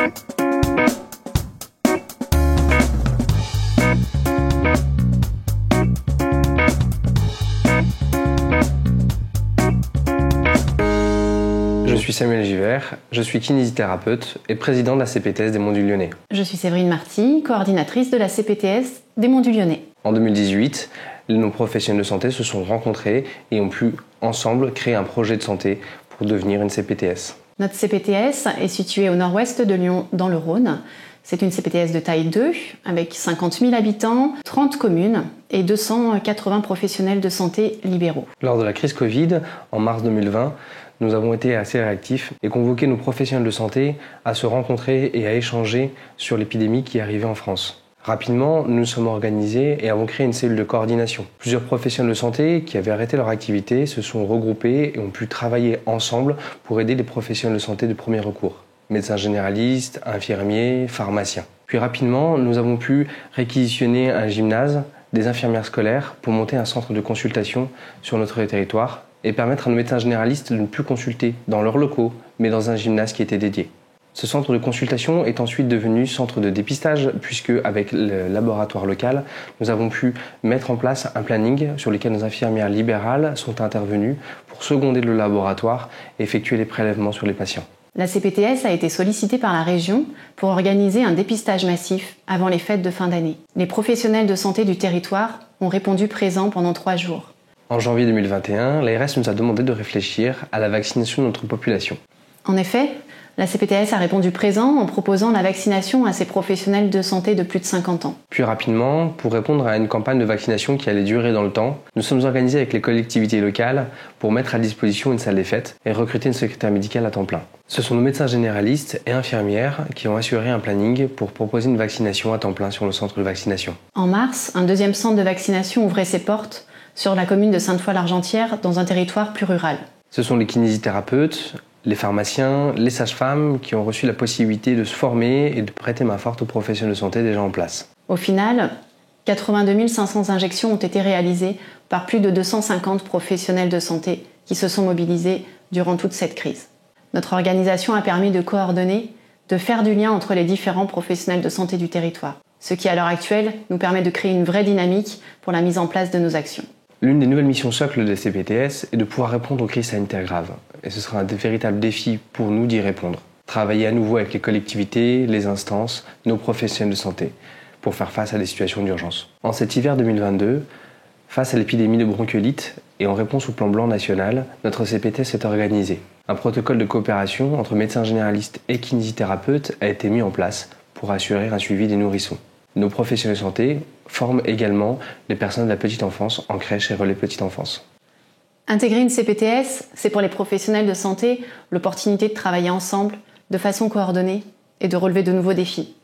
Je suis Samuel Givert, je suis kinésithérapeute et président de la CPTS des Monts du Lyonnais. Je suis Séverine Marty, coordinatrice de la CPTS des Monts du Lyonnais. En 2018, nos professionnels de santé se sont rencontrés et ont pu ensemble créer un projet de santé pour devenir une CPTS. Notre CPTS est située au nord-ouest de Lyon, dans le Rhône. C'est une CPTS de taille 2, avec 50 000 habitants, 30 communes et 280 professionnels de santé libéraux. Lors de la crise Covid, en mars 2020, nous avons été assez réactifs et convoqué nos professionnels de santé à se rencontrer et à échanger sur l'épidémie qui arrivait en France. Rapidement, nous nous sommes organisés et avons créé une cellule de coordination. Plusieurs professionnels de santé qui avaient arrêté leur activité se sont regroupés et ont pu travailler ensemble pour aider les professionnels de santé de premier recours. Médecins généralistes, infirmiers, pharmaciens. Puis rapidement, nous avons pu réquisitionner un gymnase, des infirmières scolaires pour monter un centre de consultation sur notre territoire et permettre à nos médecins généralistes de ne plus consulter dans leurs locaux, mais dans un gymnase qui était dédié. Ce centre de consultation est ensuite devenu centre de dépistage puisque avec le laboratoire local, nous avons pu mettre en place un planning sur lequel nos infirmières libérales sont intervenues pour seconder le laboratoire et effectuer les prélèvements sur les patients. La CPTS a été sollicitée par la région pour organiser un dépistage massif avant les fêtes de fin d'année. Les professionnels de santé du territoire ont répondu présents pendant 3 jours. En janvier 2021, l'ARS nous a demandé de réfléchir à la vaccination de notre population. En effet, la CPTS a répondu présent en proposant la vaccination à ses professionnels de santé de plus de 50 ans. Puis rapidement, pour répondre à une campagne de vaccination qui allait durer dans le temps, nous sommes organisés avec les collectivités locales pour mettre à disposition une salle des fêtes et recruter une secrétaire médicale à temps plein. Ce sont nos médecins généralistes et infirmières qui ont assuré un planning pour proposer une vaccination à temps plein sur le centre de vaccination. En mars, un deuxième centre de vaccination ouvrait ses portes sur la commune de Sainte-Foy-l'Argentière dans un territoire plus rural. Ce sont les kinésithérapeutes, les pharmaciens, les sages-femmes qui ont reçu la possibilité de se former et de prêter main forte aux professionnels de santé déjà en place. Au final, 82 500 injections ont été réalisées par plus de 250 professionnels de santé qui se sont mobilisés durant toute cette crise. Notre organisation a permis de coordonner, de faire du lien entre les différents professionnels de santé du territoire, ce qui à l'heure actuelle nous permet de créer une vraie dynamique pour la mise en place de nos actions. L'une des nouvelles missions socles des CPTS est de pouvoir répondre aux crises sanitaires graves. Et ce sera un véritable défi pour nous d'y répondre. Travailler à nouveau avec les collectivités, les instances, nos professionnels de santé, pour faire face à des situations d'urgence. En cet hiver 2022, face à l'épidémie de bronchiolite et en réponse au plan blanc national, notre CPTS s'est organisé. Un protocole de coopération entre médecins généralistes et kinésithérapeutes a été mis en place pour assurer un suivi des nourrissons. Nos professionnels de santé forment également les personnes de la petite enfance en crèche et relais petite enfance. Intégrer une CPTS, c'est pour les professionnels de santé l'opportunité de travailler ensemble, de façon coordonnée et de relever de nouveaux défis.